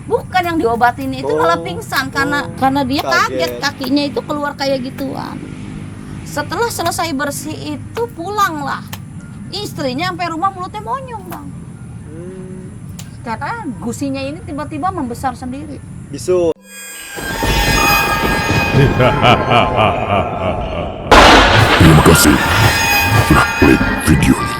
Bukan yang diobatin itu malah pingsan karena dia kaget kakinya itu keluar kayak gituan. Setelah selesai bersih itu pulanglah. Istrinya sampai rumah mulutnya monyong, Bang. Karena gusinya ini tiba-tiba membesar sendiri. Bisu. Terima kasih sudah klik video ini.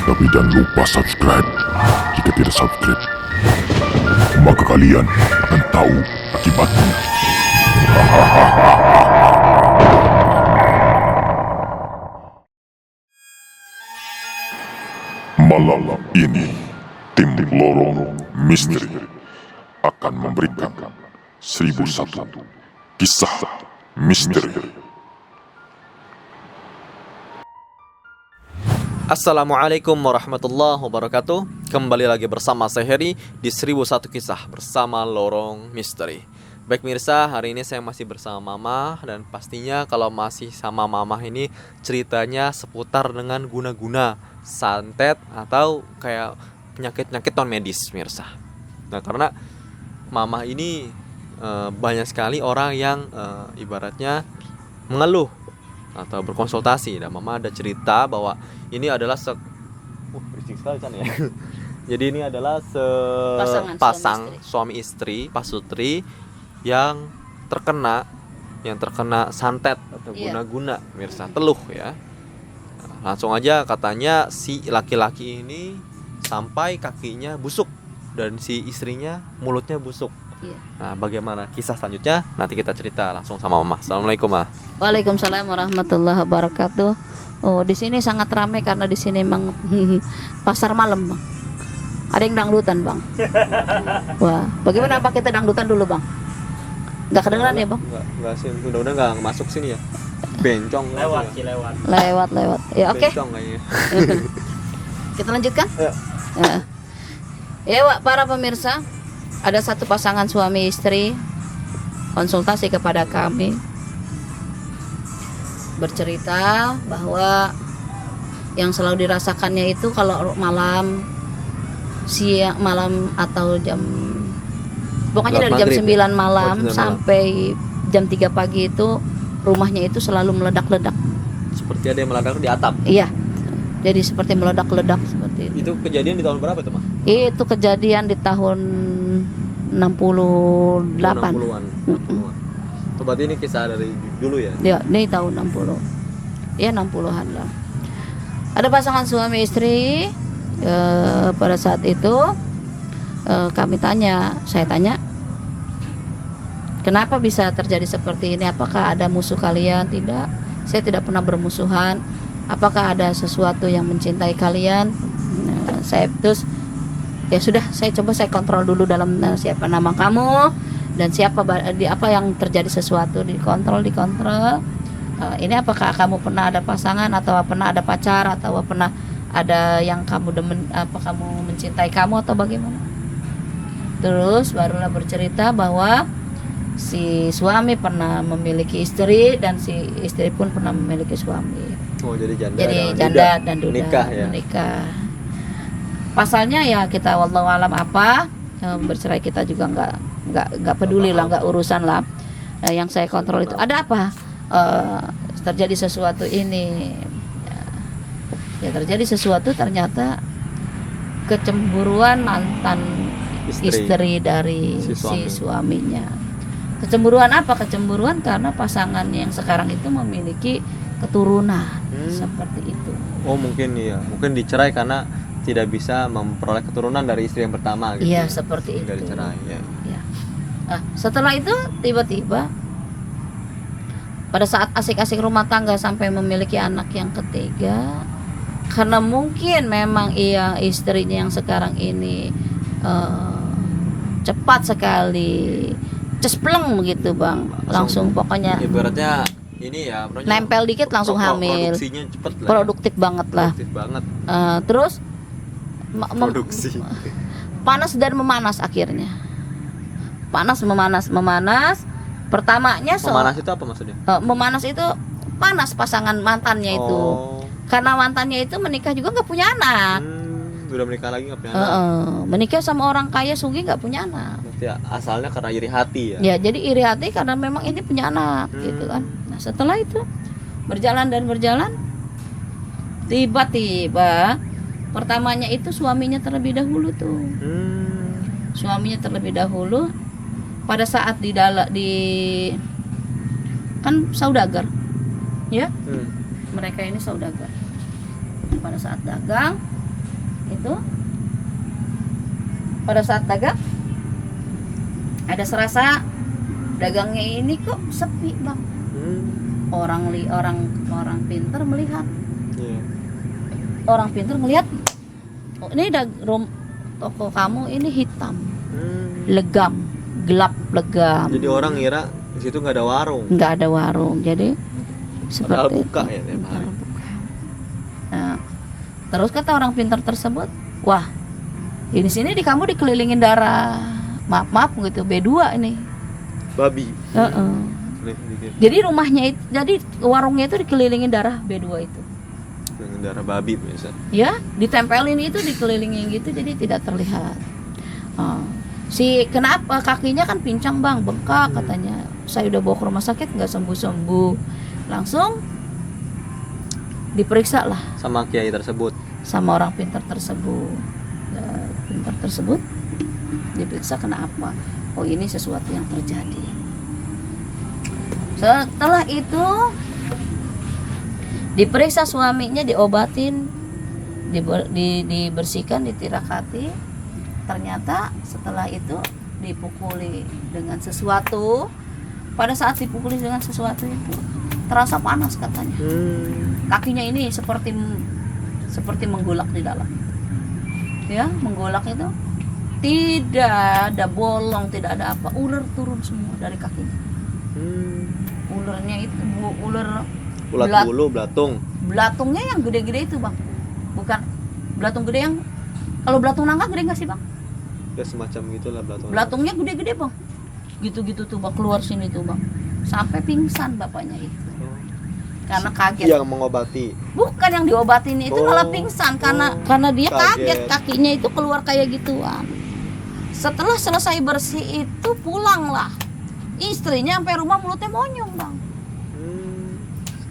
Tapi jangan lupa subscribe. Jika tidak subscribe, maka kalian akan tahu akibatnya. Malam ini, tim Lorong Misteri akan memberikan 1001 kisah misteri. Assalamualaikum warahmatullahi wabarakatuh. Kembali lagi bersama saya Heri di 1001 kisah bersama Lorong Misteri. Baik mirsa, hari ini saya masih bersama Mama. Dan pastinya kalau masih sama Mama ini ceritanya seputar dengan guna-guna, santet, atau kayak penyakit-penyakit non medis mirsa. Nah karena Mama ini banyak sekali orang yang ibaratnya mengeluh atau berkonsultasi, dan Mama ada cerita bahwa ini adalah berisik sekali kan ya. Jadi ini adalah sepasang suami istri pasutri yang terkena santet atau guna-guna mirsa, teluh ya. Langsung aja katanya si laki-laki ini sampai kakinya busuk dan si istrinya mulutnya busuk. Nah, bagaimana kisah selanjutnya? Nanti kita cerita langsung sama Mama. Assalamualaikum, Ma. Waalaikumsalam warahmatullahi wabarakatuh. Oh, di sini sangat ramai karena di sini memang pasar malam, Bang. Ada yang dangdutan, Bang. Wah, bagaimana Pak kita dangdutan dulu, Bang? Enggak kedengeran ya, Bang? Enggak sih, mudah-mudahan enggak masuk sini ya. Bencong lewat. Ya, oke. Bencong kayaknya. Kita lanjutkan? Ya. Ya, Pak, para pemirsa. Ada satu pasangan suami istri konsultasi kepada kami, bercerita bahwa yang selalu dirasakannya itu kalau malam atau pokoknya dari jam 9 malam sampai jam 3 pagi itu rumahnya itu selalu meledak-ledak. Seperti ada yang meledak di atap. Iya. Jadi seperti meledak-ledak seperti itu. Itu kejadian di tahun berapa itu, Ma? Itu kejadian di tahun 68. 60-an. Berarti ini kisah dari dulu ya? Ya, ini tahun 60. Ya, 60-an lah. Ada pasangan suami istri. Pada saat itu saya tanya, kenapa bisa terjadi seperti ini? Apakah ada musuh kalian? Tidak, saya tidak pernah bermusuhan. Apakah ada sesuatu yang mencintai kalian? Nah, saya terus ya sudah, saya kontrol dulu dalam siapa nama kamu dan apa yang terjadi, sesuatu dikontrol. Ini apakah kamu pernah ada pasangan atau pernah ada pacar atau pernah ada yang kamu demen, apa kamu mencintai kamu atau bagaimana? Terus barulah bercerita bahwa si suami pernah memiliki istri dan si istri pun pernah memiliki suami. Oh, jadi janda dan duda menikah. Pasalnya ya kita wallahu alam apa bercerai, kita juga nggak peduli lah, nggak urusan lah. Yang saya kontrol itu ada apa, terjadi sesuatu ini ya terjadi sesuatu, ternyata kecemburuan mantan istri dari si suaminya. Kecemburuan apa? Kecemburuan karena pasangan yang sekarang itu memiliki keturunan. Seperti itu. Oh, mungkin dicerai karena tidak bisa memperoleh keturunan dari istri yang pertama gitu. Iya, seperti itu. Dicerai, ya. Nah, setelah itu tiba-tiba pada saat asik-asik rumah tangga sampai memiliki anak yang ketiga, karena mungkin memang istrinya yang sekarang ini cepat sekali cespleng begitu, Bang. Langsung pokoknya ibaratnya ini ya, nempel dikit langsung hamil. Produksinya cepet lah. Produktif banget lah. Terus produksi. Panas dan memanas akhirnya. Panas memanas. Pertamanya memanas itu apa maksudnya? Memanas itu panas pasangan mantannya itu. Karena mantannya itu menikah juga nggak punya anak. Udah menikah lagi nggak punya anak. Menikah sama orang kaya sugih nggak punya anak. Berarti asalnya karena iri hati ya. Ya jadi iri hati karena memang ini punya anak gitu kan. Nah setelah itu berjalan dan berjalan, tiba-tiba pertamanya itu suaminya terlebih dahulu tuh. Suaminya terlebih dahulu pada saat di kan saudagar ya. Mereka ini saudagar. Pada saat dagang itu, pada saat dagang ada serasa dagangnya ini kok sepi bang. Orang pinter melihat. Orang pinter melihat, oh, ini toko kamu ini hitam, legam, gelap legam. Jadi orang ngira di situ nggak ada warung. Nggak ada warung, jadi Padahal seperti buka itu. ya tiap hari. Nah, terus kata orang pintar tersebut, wah, ini sini di kamu dikelilingin darah, maaf gitu, B2 ini. Babi. Nih, dikit. Jadi rumahnya itu, jadi warungnya itu dikelilingin darah B2 itu. Dengan darah babi biasa. Ya, ditempelin itu dikelilingin gitu, jadi tidak terlihat. Si kenapa kakinya kan pincang bang, bengkak katanya. Saya udah bawa ke rumah sakit nggak sembuh-sembuh. Langsung diperiksa lah Sama kiai tersebut. sama orang pintar tersebut. Pintar tersebut diperiksa kenapa? Oh ini sesuatu yang terjadi. Setelah itu diperiksa suaminya, diobatin, dibersihkan, ditirakati. Ternyata setelah itu dipukuli dengan sesuatu. Pada saat dipukuli dengan sesuatu itu terasa panas katanya. Kakinya ini seperti menggolak di dalam. Ya, menggolak itu tidak ada bolong, tidak ada apa. Ular turun semua dari kakinya. Ularnya itu ular Ulat bulu, belatung. belatungnya yang gede-gede itu bang, bukan belatung gede yang, kalau belatung nangka gede nggak sih bang? Ya semacam gitulah belatung. Belatungnya gede-gede bang, gitu-gitu tuh bang, keluar sini tuh bang, sampai pingsan bapaknya itu karena kaget. Yang mengobati. Bukan yang diobatin itu malah pingsan karena dia kaget kakinya itu keluar kayak gituan. Setelah selesai bersih itu pulanglah istrinya, sampai rumah mulutnya monyong bang.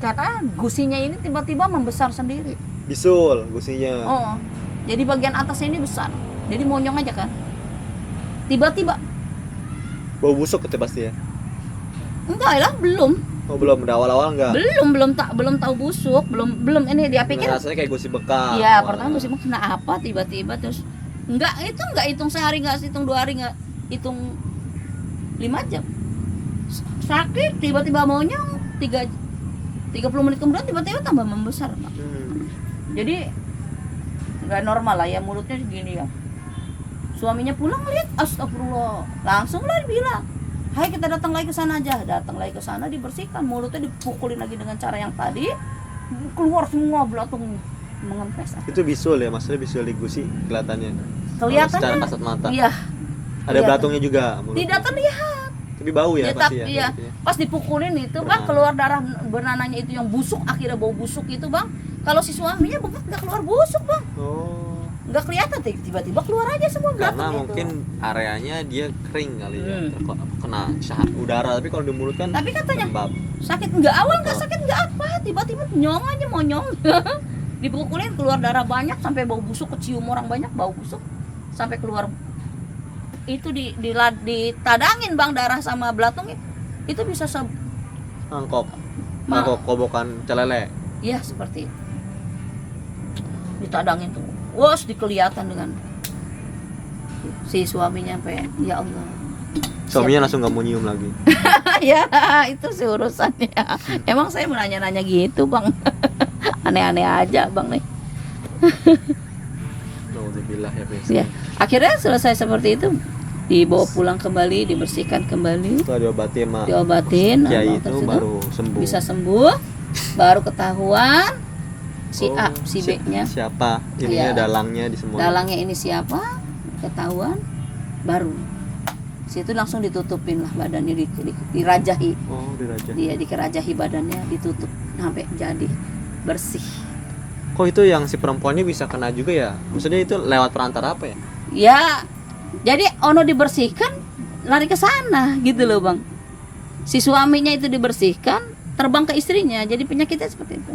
Karena gusinya ini tiba-tiba membesar sendiri. Bisul gusinya. Oh, jadi bagian atasnya ini besar, jadi monyong aja kan. Tiba-tiba. Bau busuk itu pasti ya. Enggak lah, belum. Oh belum, udah awal-awal enggak. Belum tahu busuk, belum ini dia pikir. Rasanya kayak gusi bekas. Iya, pertama gusi kena apa tiba-tiba terus enggak hitung sehari, enggak hitung 2 hari, enggak hitung 5 jam. Sakit tiba-tiba monyong 30 menit kemudian tiba-tiba tambah membesar, Pak. Jadi enggak normal lah ya, mulutnya segini ya. Suaminya pulang lihat, astagfirullah, langsung lah bilang, "Hai, kita datang lagi ke sana aja." Datang lagi ke sana, dibersihkan, mulutnya dipukulin lagi dengan cara yang tadi, keluar semua belatung mengempes. Itu bisul ya, maksudnya bisul di gusi kelihatannya. Kelihatan secara kasat mata. Iya. Ada belatungnya juga. Mulutnya. Tidak terlihat. Tapi bau ya, pasti ya. Iya. Pas dipukulin itu, Bang, keluar darah benananya itu yang busuk, akhirnya bau busuk itu, Bang. Kalau si suaminya bengkak enggak keluar busuk, Bang. Oh. Enggak kelihatan, tiba-tiba keluar aja semua belatung Karena itu. mungkin areanya dia kering kali ya, kena syahak udara. Tapi kalau di mulut kan Tapi katanya lembab. sakit enggak, awal enggak sakit enggak apa, tiba-tiba nyong aja monyong. Dipukulin keluar darah banyak sampai bau busuk, kecium orang banyak bau busuk sampai keluar. Itu ditadangin, Bang, darah sama belatung itu bisa Mangkok kobokan celele. Iya, seperti itu. Ditadangin tuh. Wos dikelihatan dengan si suaminya sampai ya Allah. Suaminya langsung nggak mau nyium lagi. Ya, itu sih urusannya. Emang saya menanya-nanya gitu, Bang. Aneh-aneh aja, Bang nih. Alhamdulillah ya, Bes. Ya, akhirnya selesai seperti itu, dibawa pulang kembali, dibersihkan kembali, Setelah diobatin diobatin, kiai abang itu tersebut baru sembuh. bisa sembuh, baru ketahuan si A, si B-nya. Siapa? Ininya Iya. dalangnya di semua. Dalangnya ini siapa? Ketahuan, baru situ langsung ditutupin lah badannya, dirajahi. Oh, dirajah. Dia dikerajahi badannya, ditutup sampai jadi bersih. Kok itu yang si perempuannya bisa kena juga ya? Maksudnya itu lewat perantara apa ya? Ya, jadi ono dibersihkan lari ke sana gitu loh bang. Si suaminya itu dibersihkan terbang ke istrinya, jadi penyakitnya seperti itu.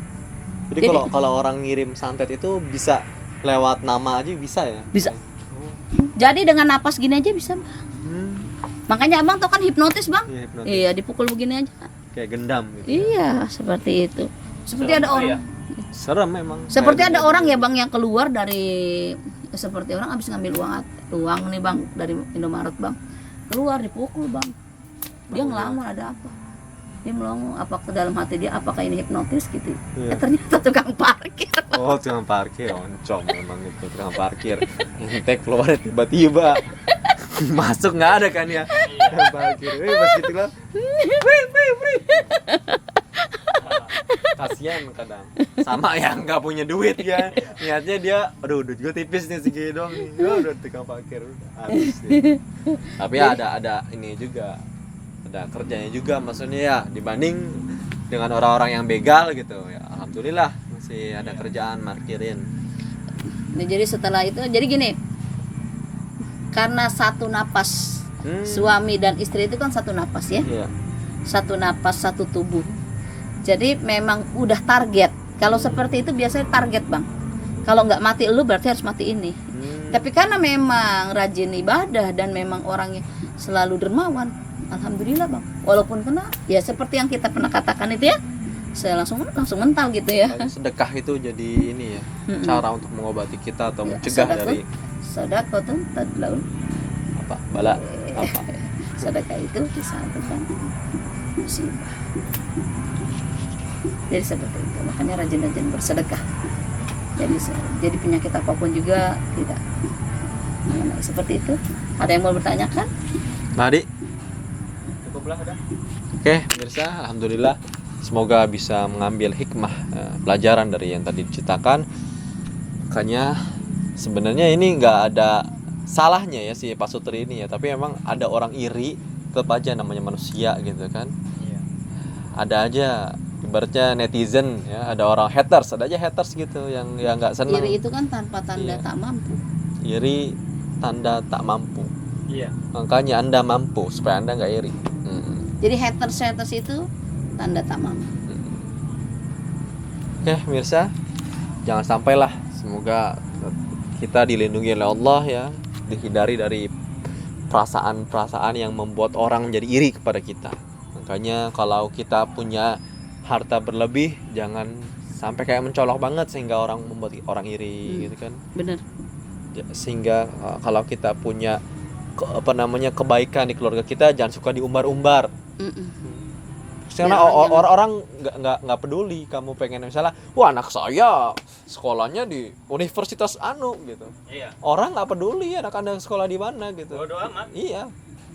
Jadi kalau orang ngirim santet itu bisa lewat nama aja bisa ya? Bisa. Jadi dengan napas gini aja bisa bang. Makanya abang tau kan hipnotis bang? Iya, hipnotis. Iya, dipukul begini aja. Kayak gendam gitu. Iya, seperti itu. Seperti ada orang. Serem memang. Seperti Kayak ada orang ya bang yang keluar dari, seperti orang habis ngambil uang nih bang dari Indomaret bang, keluar dipukul bang. Dia ngelamun ada apa? Dia ngelamun apa ke dalam hati dia, apakah ini hipnotis gitu? Iya. Ternyata tukang parkir. Oh, tukang parkir, oncom memang itu tukang parkir. Ente keluar tiba-tiba. Masuk nggak ada kan ya? Tukang parkir. Pas gitu lah. Free. Kasian kadang. Sama yang nggak punya duit ya. Niatnya dia, aduh duit gue tipis nih segini doang nih. Udah tukang parkir udah habis. Gitu. Tapi ada ini juga. Ada kerjanya juga maksudnya ya, dibanding dengan orang-orang yang begal gitu ya. Alhamdulillah masih ada kerjaan markirin. Nah, jadi setelah itu jadi gini, karena satu napas suami dan istri itu kan satu napas ya, Iya. satu napas satu tubuh. Jadi memang udah target. Kalau seperti itu biasanya target bang. Kalau nggak mati lu berarti harus mati ini. Tapi karena memang rajin ibadah dan memang orangnya selalu dermawan, alhamdulillah bang. Walaupun kena, ya seperti yang kita pernah katakan itu ya, saya langsung mental gitu ya. Sedekah itu jadi ini ya, cara untuk mengobati kita atau mencegah dari sedekah tadlaun apa? Bala apa? sedekah itu disatukan musibah. Jadi seperti itu, makanya rajin-rajin bersedekah. Jadi penyakit apapun juga tidak mengenai seperti itu. Ada yang mau bertanyakan? Madi. Cukuplah udah. Oke, pemirsa, alhamdulillah. Semoga bisa mengambil hikmah pelajaran dari yang tadi diceritakan. Makanya sebenarnya ini nggak ada salahnya ya si Pak Sutri ini ya, tapi memang ada orang iri, tetap aja namanya manusia gitu kan. Iya. Ada aja ibaratnya netizen ya, ada orang haters, ada aja haters gitu yang nggak senang. Iri itu kan tanpa tanda Iya. tak mampu. Iri tanda tak mampu. Iya. Makanya Anda mampu supaya Anda nggak iri. Jadi haters itu tanda tak mampu. Oke, pemirsa, jangan sampailah. Semoga kita dilindungi oleh Allah ya, dihindari dari perasaan-perasaan yang membuat orang menjadi iri kepada kita. Makanya kalau kita punya harta berlebih, jangan sampai kayak mencolok banget sehingga orang membuat orang iri gitu kan. Bener. Sehingga kalau kita punya kebaikan di keluarga kita, jangan suka diumbar-umbar. Karena orang nggak peduli kamu pengen misalnya, wah anak saya sekolahnya di universitas anu gitu. Iya. Orang nggak peduli anak Anda sekolah di mana gitu. Bodoh amat. Iya.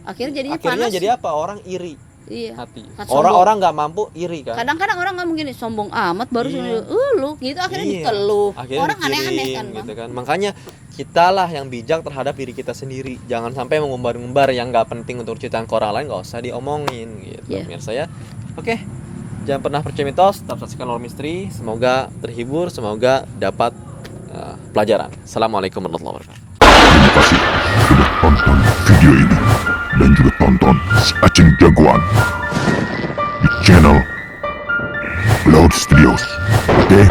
Akhirnya Akhirnya panas. jadi apa? Orang iri Iya. hati. Sombong. Orang-orang nggak mampu iri kan. Kadang-kadang orang ngomong gini, sombong amat baru Iya. lu gitu akhirnya Iya. dikeluh. Akhirnya Orang dikirim, aneh-aneh kan, Bang. gitu kan. Makanya kitalah yang bijak terhadap diri kita sendiri. Jangan sampai mengumbar-umbar yang nggak penting untuk cerita ke orang lain, nggak usah diomongin gitu. Iya. Pemirsa ya. Oke. Jangan pernah percaya mitos, tetap saksikan Lorong Misteri. Semoga terhibur, semoga dapat pelajaran. Assalamualaikum warahmatullahi wabarakatuh. Terima kasih sudah tonton video ini dan juga tonton si Aceng Jagoan di channel Cloud Studios. Oke?